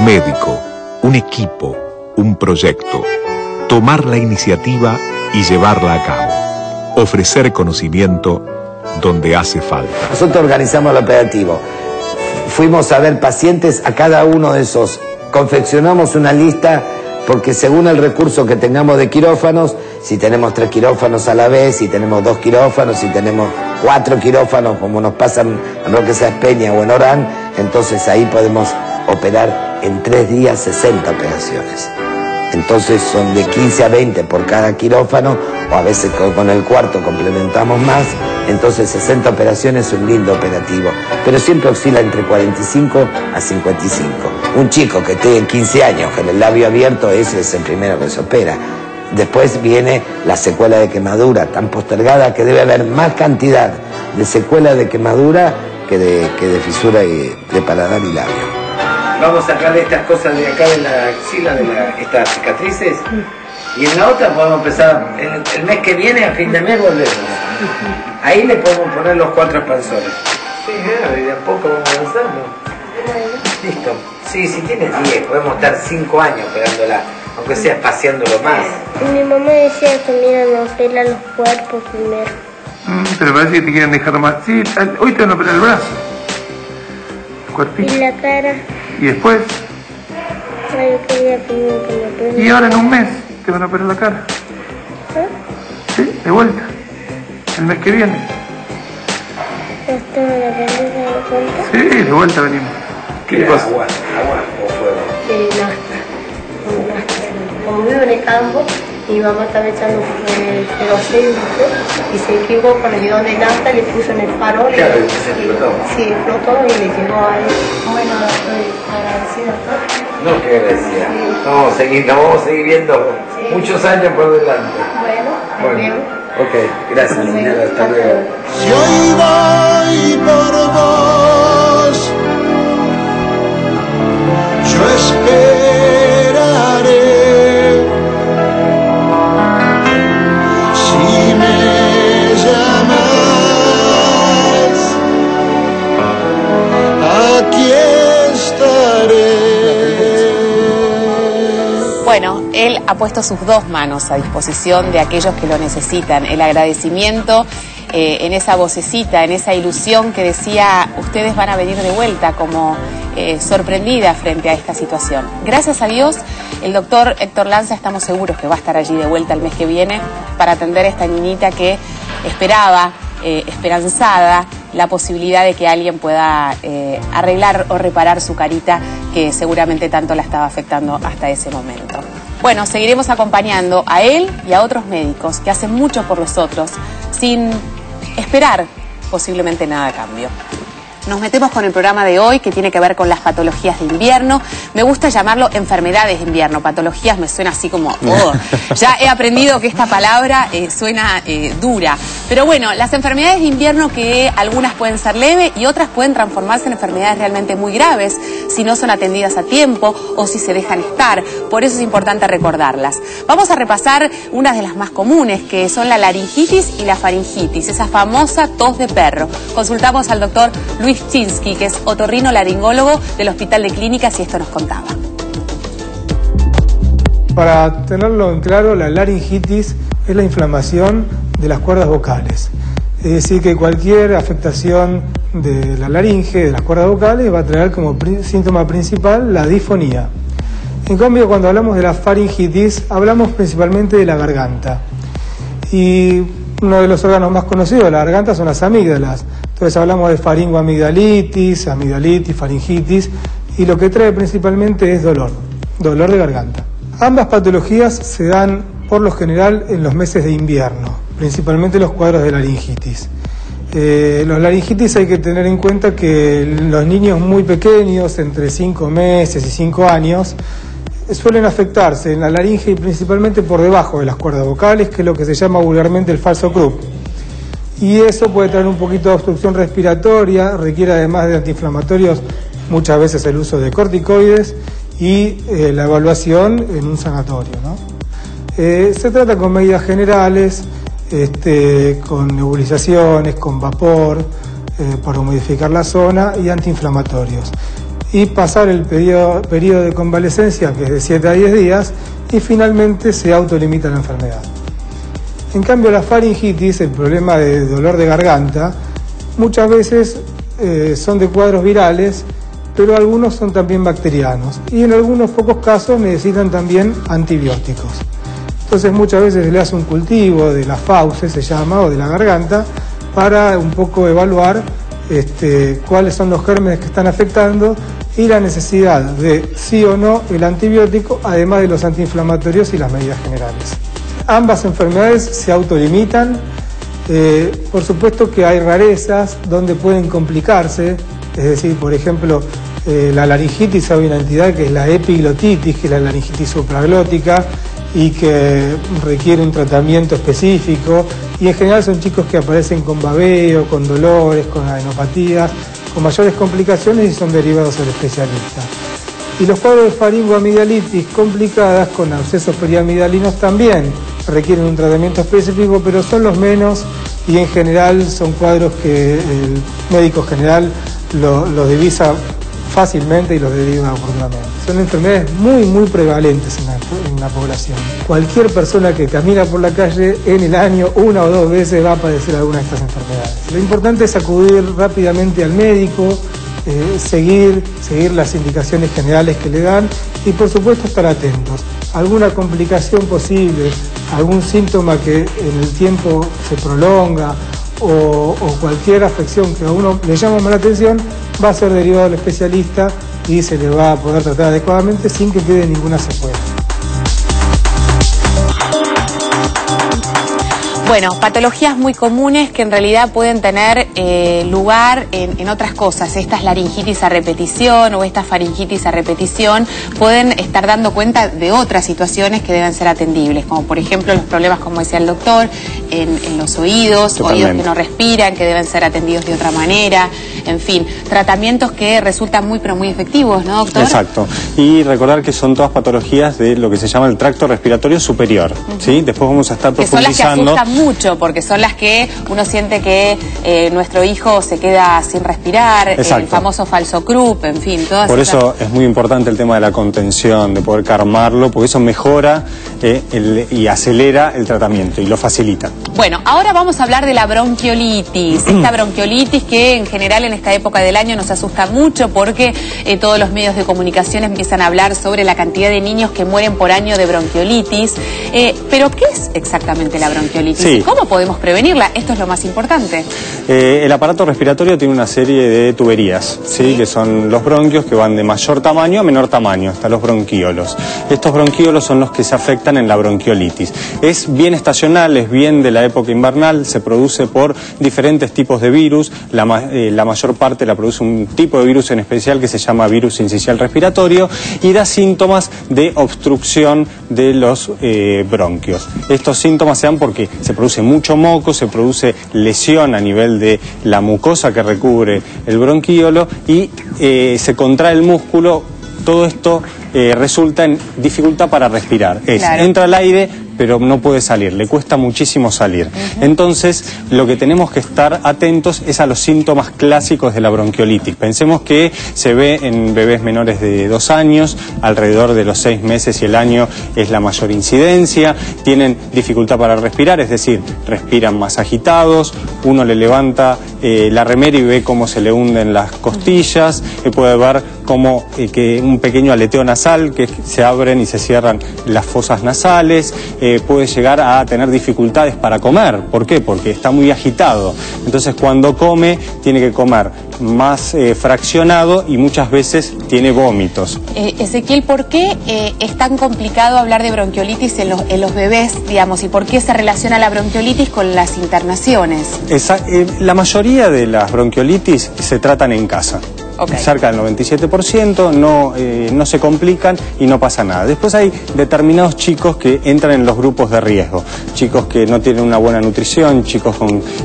un médico, un equipo, un proyecto. Tomar la iniciativa y llevarla a cabo. Ofrecer conocimiento donde hace falta. Nosotros organizamos el operativo. Fuimos a ver pacientes a cada uno de esos. Confeccionamos una lista porque según el recurso que tengamos de quirófanos, si tenemos 3 quirófanos a la vez, si tenemos 2 quirófanos, si tenemos 4 quirófanos, como nos pasa en Roque Sáenz Peña o en Orán, entonces ahí podemos operar en 3 días 60 operaciones. Entonces son de 15 a 20 por cada quirófano, o a veces con el cuarto complementamos más. Entonces 60 operaciones es un lindo operativo, pero siempre oscila entre 45 a 55. Un chico que tiene 15 años con el labio abierto, ese es el primero que se opera. Después viene la secuela de quemadura tan postergada que debe haber más cantidad de secuela de quemadura que de fisura de paladar y labio. Vamos a sacarle estas cosas de acá de la axila, estas cicatrices, y en la otra podemos empezar, el mes que viene, a fin de mes volvemos. Ahí le podemos poner los 4 expansores. Sí, y de a poco vamos avanzando. Listo. Sí, si tienes 10, podemos estar 5 años pegándola, aunque sea espaciándolo más. Mi mamá decía que me iban a operar los cuerpos primero. Pero parece que te quieren dejar más. Sí, hoy te van a operar el brazo. El cuerpito. Y la cara. ¿Y después? Ay, yo quería primero que me operen. Y ahora en un mes te van a operar la cara. ¿Eh? Sí, de vuelta. El mes que viene. ¿Ya está la pendeja de cuenta? Sí, de vuelta venimos. ¿Qué cosa? Agua o fuego. Nafta. Como vivo en el campo, mi mamá estaba echando queroseno y se equivocó con el bidón de nafta, le puso en el farol. Claro, y se explotó. Sí, explotó y le llegó a él. Bueno, estoy agradecida. No, qué agradecida. Nos vamos a seguir viendo muchos años por delante. Bueno, bien. Ok, gracias, señora. Hasta luego. Yo voy por vos, yo esperaré. Si me llamas, aquí estaré. Bueno, él ha puesto sus 2 manos a disposición de aquellos que lo necesitan. El agradecimiento en esa vocecita, en esa ilusión que decía, ustedes van a venir de vuelta, como sorprendida frente a esta situación. Gracias a Dios, el doctor Héctor Lanza estamos seguros que va a estar allí de vuelta el mes que viene para atender a esta niñita que esperaba, esperanzada, la posibilidad de que alguien pueda arreglar o reparar su carita que seguramente tanto la estaba afectando hasta ese momento. Bueno, seguiremos acompañando a él y a otros médicos que hacen mucho por los otros sin esperar posiblemente nada a cambio. Nos metemos con el programa de hoy que tiene que ver con las patologías de invierno. Me gusta llamarlo enfermedades de invierno. Patologías me suena así como... Oh. Ya he aprendido que esta palabra suena dura. Pero bueno, las enfermedades de invierno que algunas pueden ser leves y otras pueden transformarse en enfermedades realmente muy graves si no son atendidas a tiempo o si se dejan estar. Por eso es importante recordarlas. Vamos a repasar unas de las más comunes, que son la laringitis y la faringitis, esa famosa tos de perro. Consultamos al doctor Luis Chinsky, que es otorrinolaringólogo del Hospital de Clínicas, y esto nos contaba. Para tenerlo en claro, la laringitis es la inflamación de las cuerdas vocales. Es decir, que cualquier afectación de la laringe, de las cuerdas vocales, va a traer como síntoma principal la disfonía. En cambio, cuando hablamos de la faringitis, hablamos principalmente de la garganta. Y uno de los órganos más conocidos de la garganta son las amígdalas. Entonces hablamos de faringoamigdalitis, amigdalitis, faringitis, y lo que trae principalmente es dolor de garganta. Ambas patologías se dan por lo general en los meses de invierno, principalmente los cuadros de laringitis. Los laringitis hay que tener en cuenta que los niños muy pequeños, entre 5 meses y 5 años, suelen afectarse en la laringe y principalmente por debajo de las cuerdas vocales, que es lo que se llama vulgarmente el falso Krupp. Y eso puede traer un poquito de obstrucción respiratoria, requiere además de antiinflamatorios muchas veces el uso de corticoides y la evaluación en un sanatorio, ¿no? Se trata con medidas generales, con nebulizaciones, con vapor, para humidificar la zona y antiinflamatorios. y pasar el periodo de convalecencia, que es de 7 a 10 días, y finalmente se autolimita la enfermedad. En cambio, la faringitis, el problema de dolor de garganta, muchas veces son de cuadros virales, pero algunos son también bacterianos, y en algunos pocos casos necesitan también antibióticos. Entonces muchas veces se le hace un cultivo de la fauces, se llama, o de la garganta, para un poco evaluar cuáles son los gérmenes que están afectando y la necesidad de sí o no el antibiótico, además de los antiinflamatorios y las medidas generales. Ambas enfermedades se autolimitan. Por supuesto que hay rarezas donde pueden complicarse, es decir, por ejemplo, la laringitis, hay una entidad que es la epiglotitis, que es la laringitis supraglótica y que requiere un tratamiento específico, y en general son chicos que aparecen con babeo, con dolores, con adenopatías, con mayores complicaciones y son derivados al especialista. Y los cuadros de faringoamigdalitis complicadas con abscesos periamigdalinos también requieren un tratamiento específico, pero son los menos y en general son cuadros que el médico general los divisa fácilmente y los deriva oportunamente. Son enfermedades muy prevalentes en la población. Cualquier persona que camina por la calle en el año 1 o 2 veces va a padecer alguna de estas enfermedades. Lo importante es acudir rápidamente al médico, seguir las indicaciones generales que le dan y por supuesto estar atentos. Alguna complicación posible, algún síntoma que en el tiempo se prolonga o cualquier afección que a uno le llama más la atención, va a ser derivado al especialista y se le va a poder tratar adecuadamente sin que quede ninguna secuela. Bueno, patologías muy comunes que en realidad pueden tener lugar en otras cosas. Estas laringitis a repetición o esta faringitis a repetición pueden estar dando cuenta de otras situaciones que deben ser atendibles, como por ejemplo los problemas, como decía el doctor, en los oídos, Totalmente. oídos que no respiran, que deben ser atendidos de otra manera, en fin, tratamientos que resultan muy efectivos, ¿no, doctor? Exacto, y recordar que son todas patologías de lo que se llama el tracto respiratorio superior, ¿sí? Después vamos a estar profundizando. Que son las que asustan mucho, porque son las que uno siente que nuestro hijo se queda sin respirar, Exacto. El famoso falso croup, en fin, todas Por esas... eso es muy importante el tema de la contención, de poder calmarlo, porque eso mejora y acelera el tratamiento y lo facilita. Bueno, ahora vamos a hablar de la bronquiolitis. Esta bronquiolitis que en general en esta época del año nos asusta mucho porque todos los medios de comunicación empiezan a hablar sobre la cantidad de niños que mueren por año de bronquiolitis. Pero, ¿qué es exactamente la bronquiolitis? Sí. ¿Cómo podemos prevenirla? Esto es lo más importante. El aparato respiratorio tiene una serie de tuberías, ¿sí? Que son los bronquios, que van de mayor tamaño a menor tamaño, hasta los bronquíolos. Estos bronquíolos son los que se afectan en la bronquiolitis. Es bien estacional, es bien de la época invernal, se produce por diferentes tipos de virus. La mayor parte la produce un tipo de virus en especial que se llama virus sincicial respiratorio y da síntomas de obstrucción de los bronquios. Estos síntomas se dan porque se produce mucho moco, se produce lesión a nivel de la mucosa que recubre el bronquíolo y se contrae el músculo. Todo esto resulta en dificultad para respirar. Claro. Entra al aire, pero no puede salir, le cuesta muchísimo salir. Entonces, lo que tenemos que estar atentos es a los síntomas clásicos de la bronquiolitis. Pensemos que se ve en bebés menores de 2 años, alrededor de los 6 meses y el año es la mayor incidencia, tienen dificultad para respirar, es decir, respiran más agitados, uno le levanta la remera y ve cómo se le hunden las costillas, puede ver como que un pequeño aleteo nasal, que se abren y se cierran las fosas nasales, puede llegar a tener dificultades para comer. ¿Por qué? Porque está muy agitado. Entonces cuando come tiene que comer más fraccionado y muchas veces tiene vómitos. Ezequiel, ¿por qué es tan complicado hablar de bronquiolitis en los bebés, digamos, y por qué se relaciona la bronquiolitis con las internaciones? La mayoría de las bronquiolitis se tratan en casa. Okay. Cerca del 97%, no se complican y no pasa nada. Después hay determinados chicos que entran en los grupos de riesgo. Chicos que no tienen una buena nutrición, chicos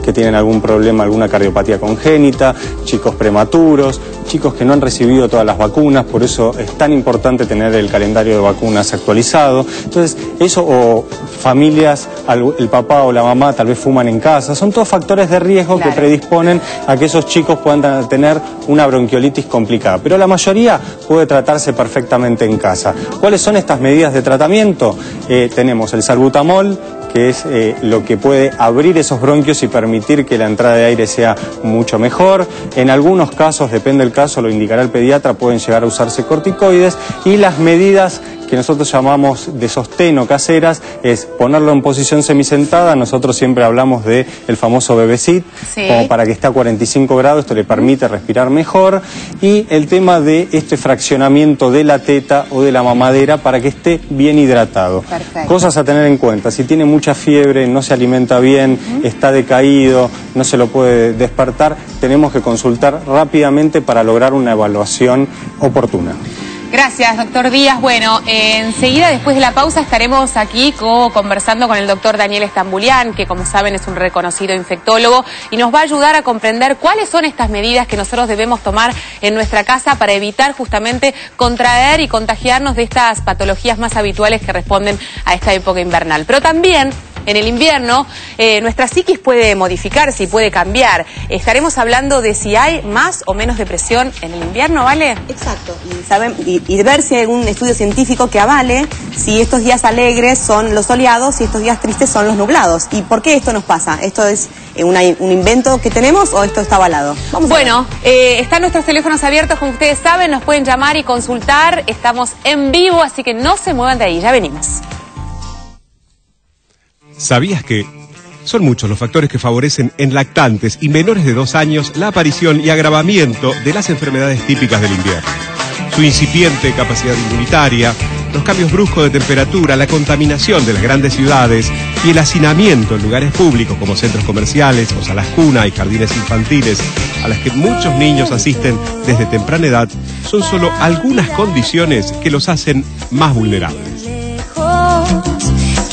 que tienen algún problema, alguna cardiopatía congénita, chicos prematuros, chicos que no han recibido todas las vacunas, por eso es tan importante tener el calendario de vacunas actualizado. Entonces, eso, o familias, el papá o la mamá tal vez fuman en casa, son todos factores de riesgo que predisponen a que esos chicos puedan tener una bronquiolitis complicada. Pero la mayoría puede tratarse perfectamente en casa. ¿Cuáles son estas medidas de tratamiento? Tenemos el salbutamol, que es lo que puede abrir esos bronquios y permitir que la entrada de aire sea mucho mejor. En algunos casos, depende del caso, lo indicará el pediatra, pueden llegar a usarse corticoides, y las medidas que nosotros llamamos de sostén o caseras es ponerlo en posición semisentada. Nosotros siempre hablamos de el famoso Bebecit, como para que esté a 45 grados, esto le permite respirar mejor, y el tema de este fraccionamiento de la teta o de la mamadera para que esté bien hidratado. Perfecto. Cosas a tener en cuenta: si tiene mucha fiebre, no se alimenta bien, está decaído, no se lo puede despertar, tenemos que consultar rápidamente para lograr una evaluación oportuna. Gracias, doctor Díaz. Bueno, enseguida, después de la pausa, estaremos aquí conversando con el doctor Daniel Stambulian, que como saben es un reconocido infectólogo, y nos va a ayudar a comprender cuáles son estas medidas que nosotros debemos tomar en nuestra casa para evitar justamente contraer y contagiarnos de estas patologías más habituales que responden a esta época invernal. Pero también, en el invierno, nuestra psiquis puede modificarse y puede cambiar. Estaremos hablando de si hay más o menos depresión en el invierno, ¿vale? Exacto. Y ver si hay algún estudio científico que avale si estos días alegres son los soleados y estos días tristes son los nublados. ¿Y por qué esto nos pasa? ¿Esto es un invento que tenemos o esto está avalado? Bueno, están nuestros teléfonos abiertos, como ustedes saben, nos pueden llamar y consultar. Estamos en vivo, así que no se muevan de ahí, ya venimos. ¿Sabías que son muchos los factores que favorecen en lactantes y menores de 2 años la aparición y agravamiento de las enfermedades típicas del invierno? Su incipiente capacidad inmunitaria, los cambios bruscos de temperatura, la contaminación de las grandes ciudades y el hacinamiento en lugares públicos como centros comerciales o salas cuna y jardines infantiles a las que muchos niños asisten desde temprana edad son solo algunas condiciones que los hacen más vulnerables.